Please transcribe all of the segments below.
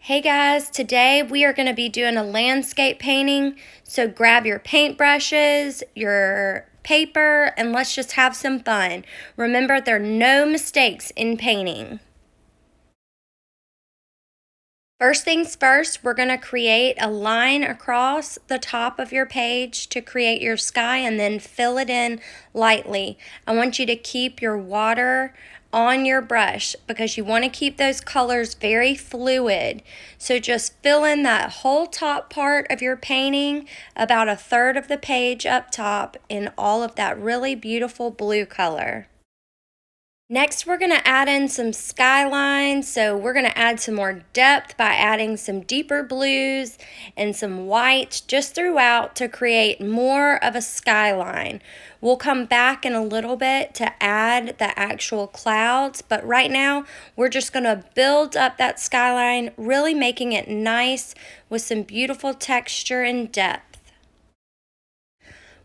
Hey guys, today we are going to be doing a landscape painting. So grab your paintbrushes, your paper, and let's just have some fun. Remember, there are no mistakes in painting. First things first, we're going to create a line across the top of your page to create your sky and then fill it in lightly. I want you to keep your water on your brush because you want to keep those colors very fluid. So just fill in that whole top part of your painting, about a third of the page up top, in all of that really beautiful blue color. Next, we're going to add in some skyline. So we're going to add some more depth by adding some deeper blues and some white just throughout to create more of a skyline. We'll come back in a little bit to add the actual clouds, but right now we're just going to build up that skyline, really making it nice with some beautiful texture and depth.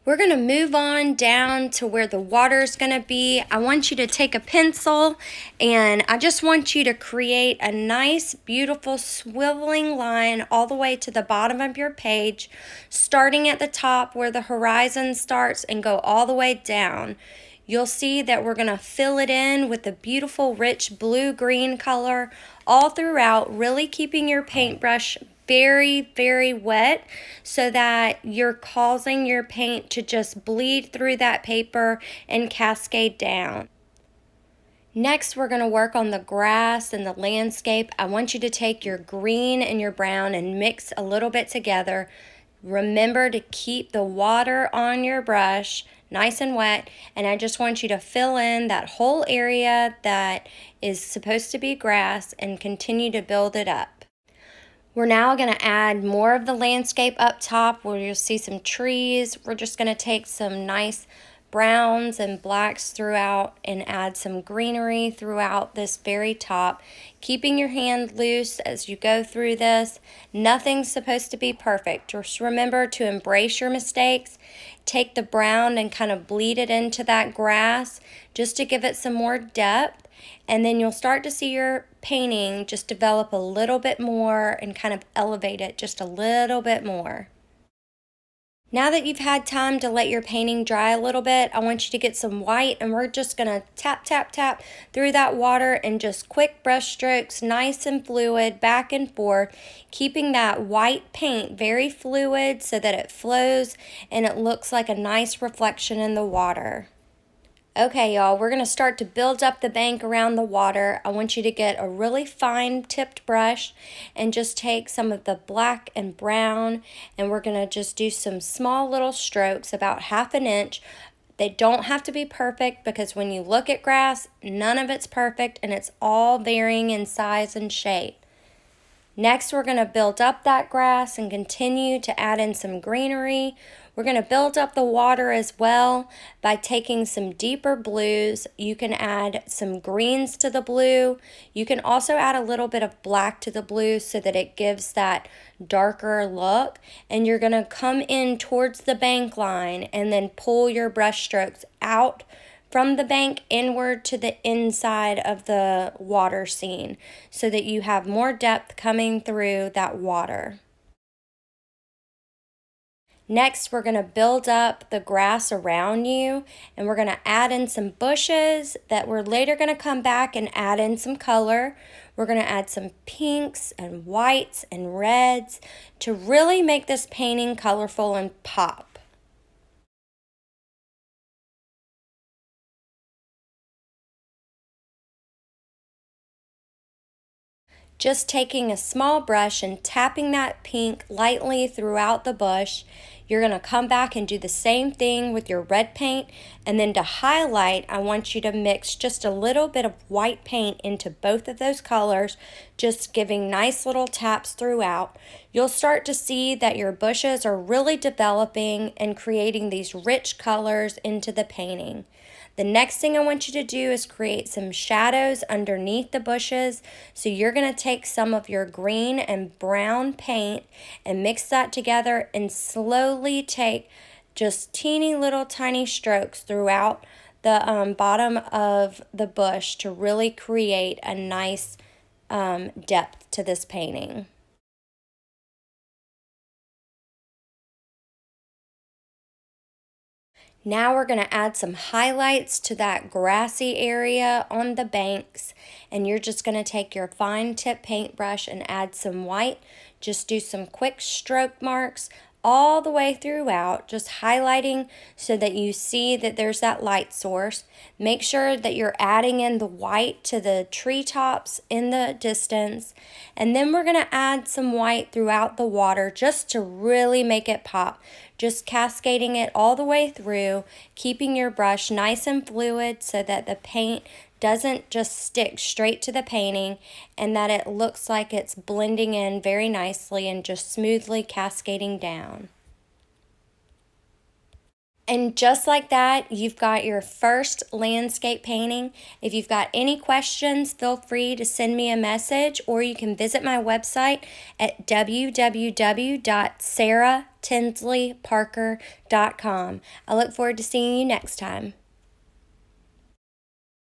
We're going to move on down to where the water is going to be. I want you to take a pencil and I just want you to create a nice, beautiful swiveling line all the way to the bottom of your page, starting at the top where the horizon starts and go all the way down. You'll see that we're going to fill it in with a beautiful, rich blue-green color all throughout, really keeping your paintbrush very, very wet so that you're causing your paint to just bleed through that paper and cascade down. Next, we're going to work on the grass and the landscape. I want you to take your green and your brown and mix a little bit together. Remember to keep the water on your brush nice and wet, and I just want you to fill in that whole area that is supposed to be grass and continue to build it up. We're now going to add more of the landscape up top where you'll see some trees. We're just going to take some nice browns and blacks throughout and add some greenery throughout this very top, keeping your hand loose as you go through this. Nothing's supposed to be perfect. Just remember to embrace your mistakes. Take the brown and kind of bleed it into that grass just to give it some more depth. And then you'll start to see your painting just develop a little bit more and kind of elevate it just a little bit more. Now that you've had time to let your painting dry a little bit, I want you to get some white and we're just going to tap, tap, tap through that water and just quick brush strokes, nice and fluid, back and forth, keeping that white paint very fluid so that it flows and it looks like a nice reflection in the water. Okay, y'all, we're going to start to build up the bank around the water. I want you to get a really fine tipped brush and just take some of the black and brown, and we're going to just do some small little strokes, about 1/2 inch. They don't have to be perfect because when you look at grass, none of it's perfect and it's all varying in size and shape. Next, we're going to build up that grass and continue to add in some greenery. We're going to build up the water as well by taking some deeper blues. You can add some greens to the blue. You can also add a little bit of black to the blue so that it gives that darker look. And you're going to come in towards the bank line and then pull your brush strokes out from the bank inward to the inside of the water scene so that you have more depth coming through that water. Next, we're going to build up the grass around you and we're going to add in some bushes that we're later going to come back and add in some color. We're going to add some pinks and whites and reds to really make this painting colorful and pop. Just taking a small brush and tapping that pink lightly throughout the bush. You're going to come back and do the same thing with your red paint, and then to highlight, I want you to mix just a little bit of white paint into both of those colors, just giving nice little taps throughout. You'll start to see that your bushes are really developing and creating these rich colors into the painting. The next thing I want you to do is create some shadows underneath the bushes. So you're going to take some of your green and brown paint and mix that together and slowly take just teeny little tiny strokes throughout the bottom of the bush to really create a nice depth to this painting. Now we're going to add some highlights to that grassy area on the banks, and you're just going to take your fine tip paintbrush and add some white. Just do some quick stroke marks all the way throughout, just highlighting so that you see that there's that light source. Make sure that you're adding in the white to the treetops in the distance, and then we're going to add some white throughout the water just to really make it pop. Just cascading it all the way through, keeping your brush nice and fluid so that the paint doesn't just stick straight to the painting, and that it looks like it's blending in very nicely and just smoothly cascading down. And just like that, you've got your first landscape painting. If you've got any questions, feel free to send me a message, or you can visit my website at www.sarahtinsleyparker.com. I look forward to seeing you next time.